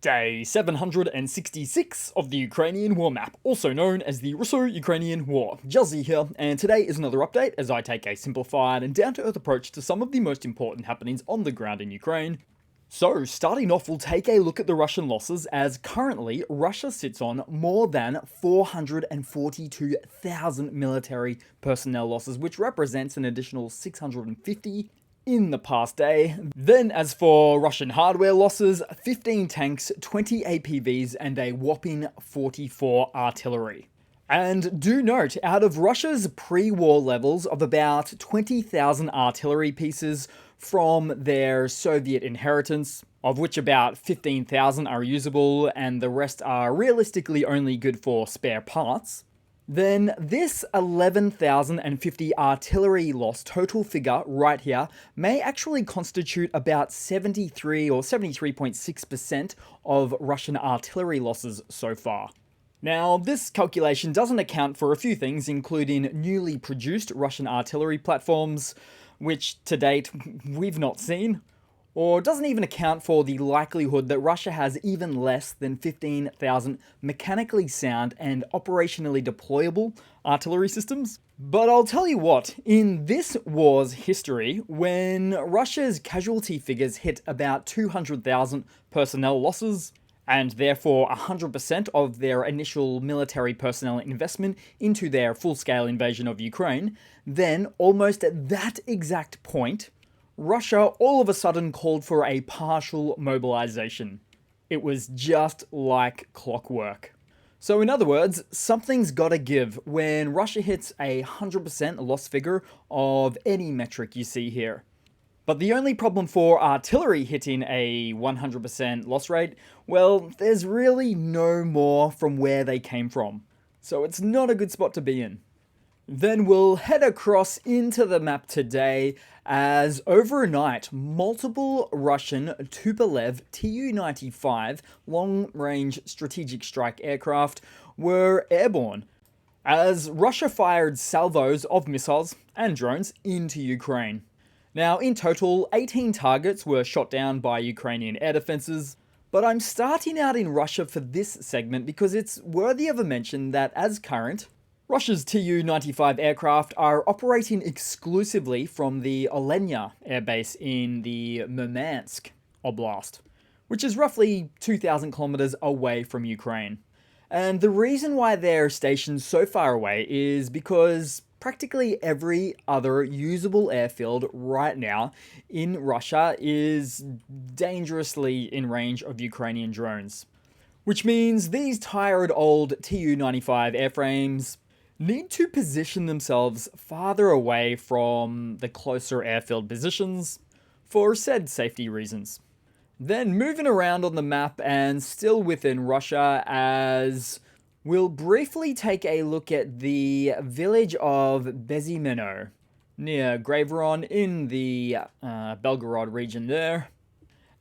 Day 766 of the Ukrainian War Map, also known as the Russo-Ukrainian War. Juzzie here, and today is another update as I take a simplified and down-to-earth approach to some of the most important happenings on the ground in Ukraine. So, starting off, we'll take a look at the Russian losses, as currently Russia sits on more than 442,000 military personnel losses, which represents an additional 650 in the past day. Then as for Russian hardware losses, 15 tanks, 20 APVs, and a whopping 44 artillery. And do note, out of Russia's pre-war levels of about 20,000 artillery pieces from their Soviet inheritance, of which about 15,000 are usable and the rest are realistically only good for spare parts, then this 11,050 artillery loss total figure right here may actually constitute about 73 or 73.6% of Russian artillery losses so far. Now, this calculation doesn't account for a few things, including newly produced Russian artillery platforms, which to date we've not seen, or doesn't even account for the likelihood that Russia has even less than 15,000 mechanically sound and operationally deployable artillery systems. But I'll tell you what, in this war's history, when Russia's casualty figures hit about 200,000 personnel losses, and therefore 100% of their initial military personnel investment into their full-scale invasion of Ukraine, then almost at that exact point, Russia all of a sudden called for a partial mobilization. It was just like clockwork. So in other words, something's gotta give when Russia hits a 100% loss figure of any metric you see here. But the only problem for artillery hitting a 100% loss rate, well, there's really no more from where they came from. So it's not a good spot to be in. Then we'll head across into the map today as overnight multiple Russian Tupolev Tu-95 long-range strategic strike aircraft were airborne as Russia fired salvos of missiles and drones into Ukraine. Now, in total, 18 targets were shot down by Ukrainian air defenses, but I'm starting out in Russia for this segment because it's worthy of a mention that as current, Russia's Tu-95 aircraft are operating exclusively from the Olenya airbase in the Murmansk Oblast, which is roughly 2,000 kilometers away from Ukraine. And the reason why they're stationed so far away is because practically every other usable airfield right now in Russia is dangerously in range of Ukrainian drones. Which means these tired old Tu-95 airframes need to position themselves farther away from the closer airfield positions for said safety reasons. Then moving around on the map and still within Russia, as we'll briefly take a look at the village of Bezimeno near Graveron in the Belgorod region there,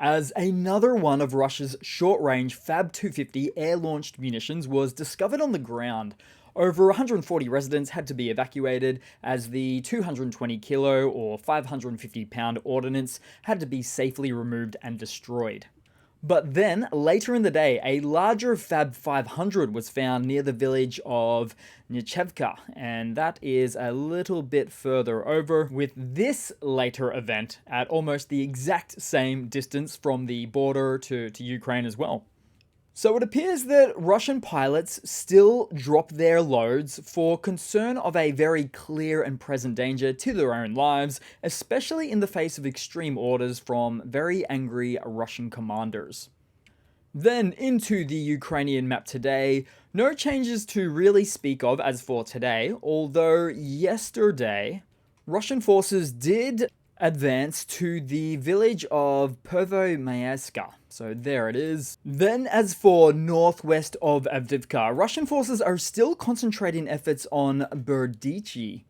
as another one of Russia's short-range Fab 250 air-launched munitions was discovered on the ground. Over 140 residents had to be evacuated as the 220 kilo or 550 pound ordnance had to be safely removed and destroyed. But then, later in the day, a larger Fab 500 was found near the village of Nichevka, and that is a little bit further over, with this later event at almost the exact same distance from the border to Ukraine as well. So it appears that Russian pilots still drop their loads for concern of a very clear and present danger to their own lives, especially in the face of extreme orders from very angry Russian commanders. Then into the Ukrainian map today, no changes to really speak of as for today, although yesterday, Russian forces did advance to the village of Pervomayeska. So there it is. Then as for northwest of Avdiivka, Russian forces are still concentrating efforts on Berdichi,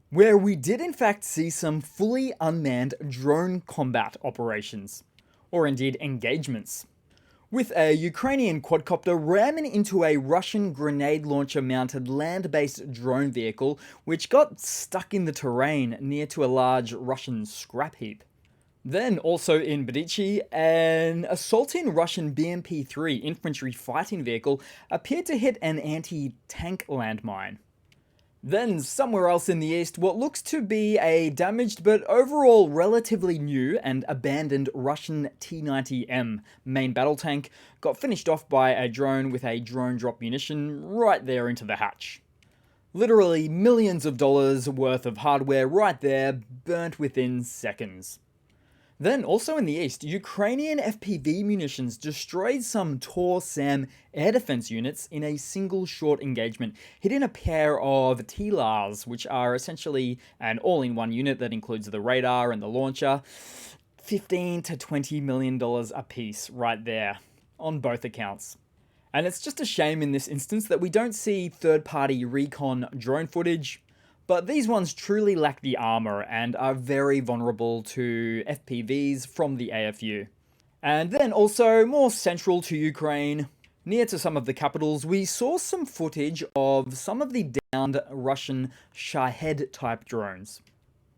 where we did in fact see some fully unmanned drone combat operations, or indeed engagements, with a Ukrainian quadcopter ramming into a Russian grenade launcher mounted land-based drone vehicle which got stuck in the terrain near to a large Russian scrap heap. Then, also in Badichi, an assaulting Russian BMP-3 infantry fighting vehicle appeared to hit an anti-tank landmine. Then, somewhere else in the east, what looks to be a damaged but overall relatively new and abandoned Russian T-90M main battle tank got finished off by a drone with a drone drop munition right there into the hatch. Literally millions of dollars worth of hardware right there, burnt within seconds. Then, also in the east, Ukrainian FPV munitions destroyed some Tor-Sam air defense units in a single short engagement, hitting a pair of TLARs, which are essentially an all-in-one unit that includes the radar and the launcher. $15 to $20 million a piece right there, on both accounts. And it's just a shame in this instance that we don't see third-party recon drone footage, but these ones truly lack the armor and are very vulnerable to FPVs from the AFU. And then also, more central to Ukraine, near to some of the capitals, we saw some footage of some of the downed Russian Shahed-type drones.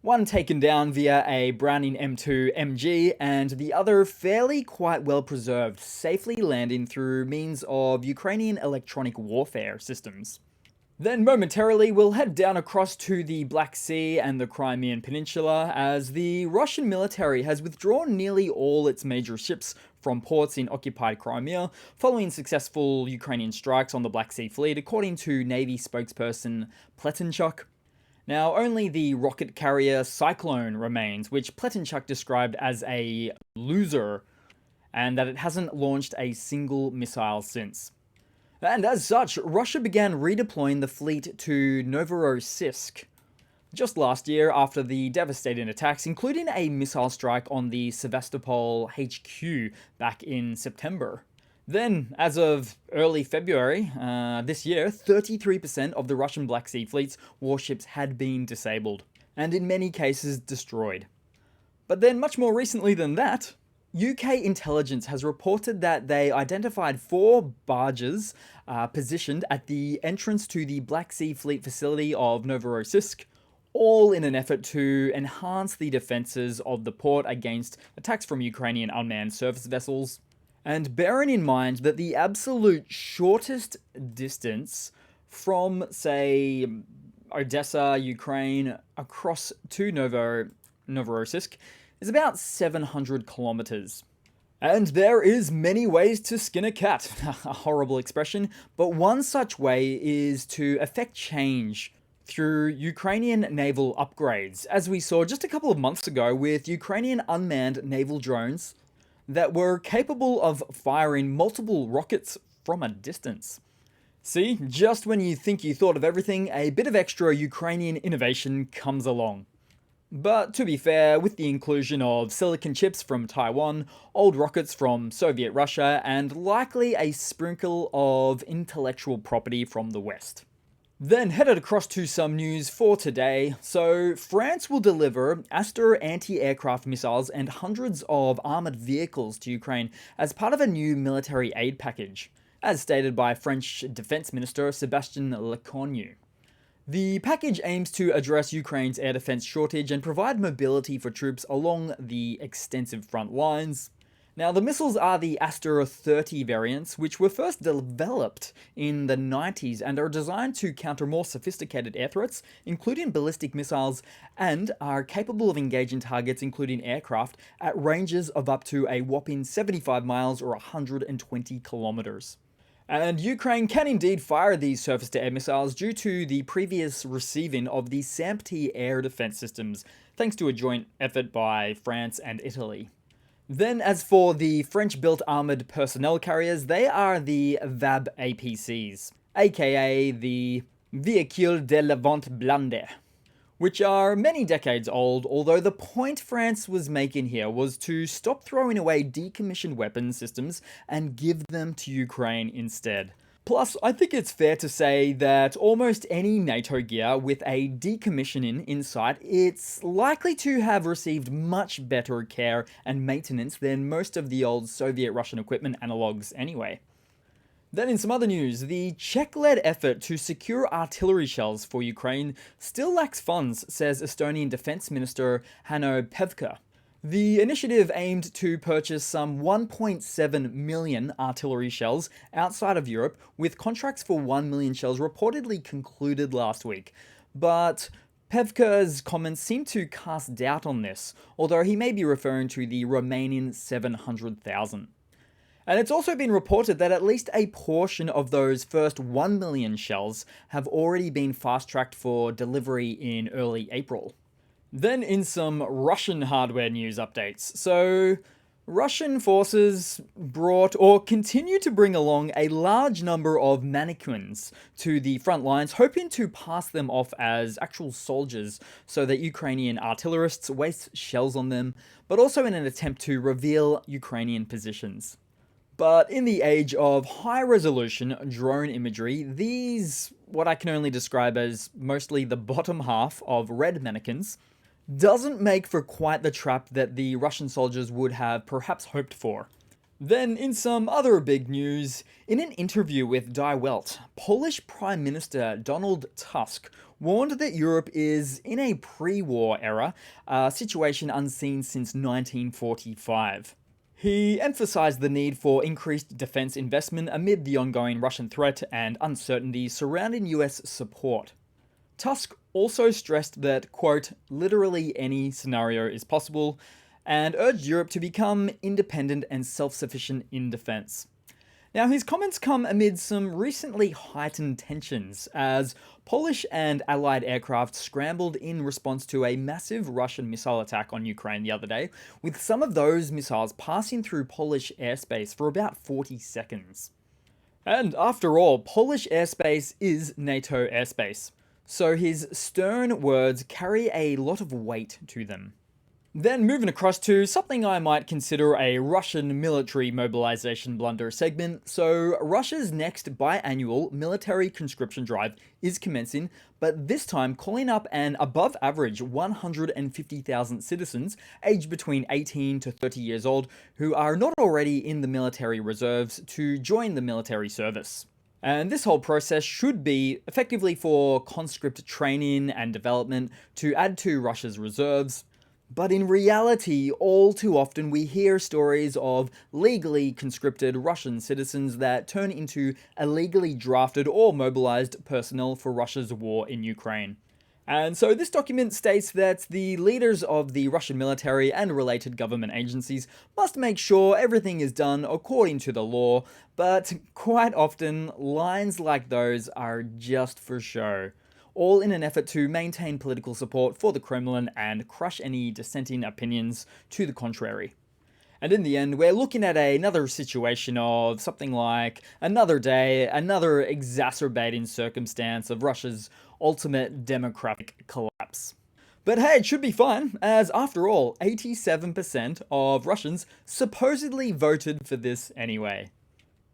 One taken down via a Browning M2 MG, and the other fairly quite well preserved, safely landing through means of Ukrainian electronic warfare systems. Then momentarily, we'll head down across to the Black Sea and the Crimean Peninsula, as the Russian military has withdrawn nearly all its major ships from ports in occupied Crimea, following successful Ukrainian strikes on the Black Sea Fleet, according to Navy spokesperson Pletenchuk. Now, only the rocket carrier Cyclone remains, which Pletenchuk described as a loser, and that it hasn't launched a single missile since. And as such, Russia began redeploying the fleet to Novorossiysk just last year after the devastating attacks, including a missile strike on the Sevastopol HQ back in September. Then, as of early February this year, 33% of the Russian Black Sea Fleet's warships had been disabled, and in many cases destroyed. But then, much more recently than that, UK intelligence has reported that they identified 4 barges positioned at the entrance to the Black Sea Fleet facility of Novorossiysk, all in an effort to enhance the defenses of the port against attacks from Ukrainian unmanned surface vessels. And bearing in mind that the absolute shortest distance from, say, Odessa, Ukraine, across to Novorossiysk is about 700 kilometers. And there is many ways to skin a cat, a horrible expression, but one such way is to effect change through Ukrainian naval upgrades, as we saw just a couple of months ago with Ukrainian unmanned naval drones that were capable of firing multiple rockets from a distance. See, just when you think you thought of everything, a bit of extra Ukrainian innovation comes along. But to be fair, with the inclusion of silicon chips from Taiwan, old rockets from Soviet Russia, and likely a sprinkle of intellectual property from the West. Then headed across to some news for today. So France will deliver Aster anti-aircraft missiles and hundreds of armored vehicles to Ukraine as part of a new military aid package, as stated by French Defense Minister Sébastien Lecornu. The package aims to address Ukraine's air defense shortage and provide mobility for troops along the extensive front lines. Now, the missiles are the Aster 30 variants, which were first developed in the 90s and are designed to counter more sophisticated air threats, including ballistic missiles, and are capable of engaging targets, including aircraft, at ranges of up to a whopping 75 miles or 120 kilometers. And Ukraine can indeed fire these surface-to-air missiles due to the previous receiving of the SAMP-T air defense systems, thanks to a joint effort by France and Italy. Then, as for the French-built armored personnel carriers, they are the VAB APCs, aka the Véhicules de l'Avant Blindé, which are many decades old, although the point France was making here was to stop throwing away decommissioned weapon systems and give them to Ukraine instead. Plus, I think it's fair to say that almost any NATO gear with a decommissioning in sight, it's likely to have received much better care and maintenance than most of the old Soviet Russian equipment analogs anyway. Then in some other news, the Czech-led effort to secure artillery shells for Ukraine still lacks funds, says Estonian Defense Minister Hanno Pevkur. The initiative aimed to purchase some 1.7 million artillery shells outside of Europe, with contracts for 1 million shells reportedly concluded last week. But Pevka's comments seem to cast doubt on this, although he may be referring to the remaining 700,000. And it's also been reported that at least a portion of those first 1 million shells have already been fast-tracked for delivery in early April. Then in some Russian hardware news updates. So, Russian forces brought or continue to bring along a large number of mannequins to the front lines, hoping to pass them off as actual soldiers so that Ukrainian artillerists waste shells on them, but also in an attempt to reveal Ukrainian positions. But in the age of high-resolution drone imagery, these, what I can only describe as mostly the bottom half of red mannequins, doesn't make for quite the trap that the Russian soldiers would have perhaps hoped for. Then, in some other big news, in an interview with Die Welt, Polish Prime Minister Donald Tusk warned that Europe is in a pre-war era, a situation unseen since 1945. He emphasized the need for increased defense investment amid the ongoing Russian threat and uncertainty surrounding US support. Tusk also stressed that, quote, literally any scenario is possible, and urged Europe to become independent and self-sufficient in defense. Now, his comments come amid some recently heightened tensions as Polish and Allied aircraft scrambled in response to a massive Russian missile attack on Ukraine the other day, with some of those missiles passing through Polish airspace for about 40 seconds. And after all, Polish airspace is NATO airspace, so his stern words carry a lot of weight to them. Then moving across to something I might consider a Russian military mobilization blunder segment. So Russia's next biannual military conscription drive is commencing, but this time calling up an above average 150,000 citizens aged between 18 to 30 years old who are not already in the military reserves to join the military service. And this whole process should be effectively for conscript training and development to add to Russia's reserves. But in reality, all too often we hear stories of legally conscripted Russian citizens that turn into illegally drafted or mobilized personnel for Russia's war in Ukraine. And so this document states that the leaders of the Russian military and related government agencies must make sure everything is done according to the law, but quite often lines like those are just for show, all in an effort to maintain political support for the Kremlin and crush any dissenting opinions to the contrary. And in the end, we're looking at another situation of something like another day, another exacerbating circumstance of Russia's ultimate democratic collapse. But hey, it should be fine, as after all, 87% of Russians supposedly voted for this anyway.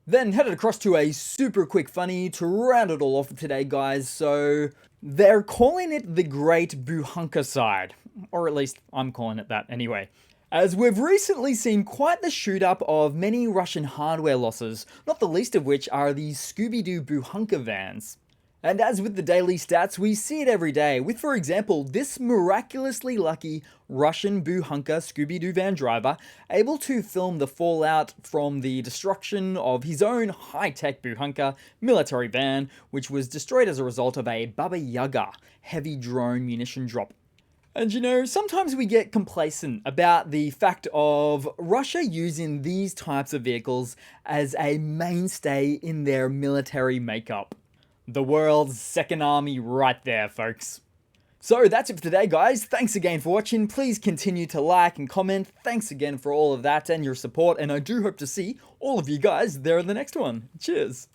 Then headed across to a super quick funny to round it all off for today, guys. So they're calling it the Great Buhunkacide, or at least I'm calling it that anyway, as we've recently seen quite the shoot-up of many Russian hardware losses, not the least of which are the Scooby-Doo Buhunka vans. And as with the daily stats, we see it every day, with, for example, this miraculously lucky Russian Buhunka Scooby-Doo van driver able to film the fallout from the destruction of his own high-tech Buhunka military van, which was destroyed as a result of a Baba Yaga heavy drone munition drop. And you know, sometimes we get complacent about the fact of Russia using these types of vehicles as a mainstay in their military makeup. The world's second army right there, folks. So that's it for today, guys. Thanks again for watching. Please continue to like and comment. Thanks again for all of that and your support, and I do hope to see all of you guys there in the next one. Cheers.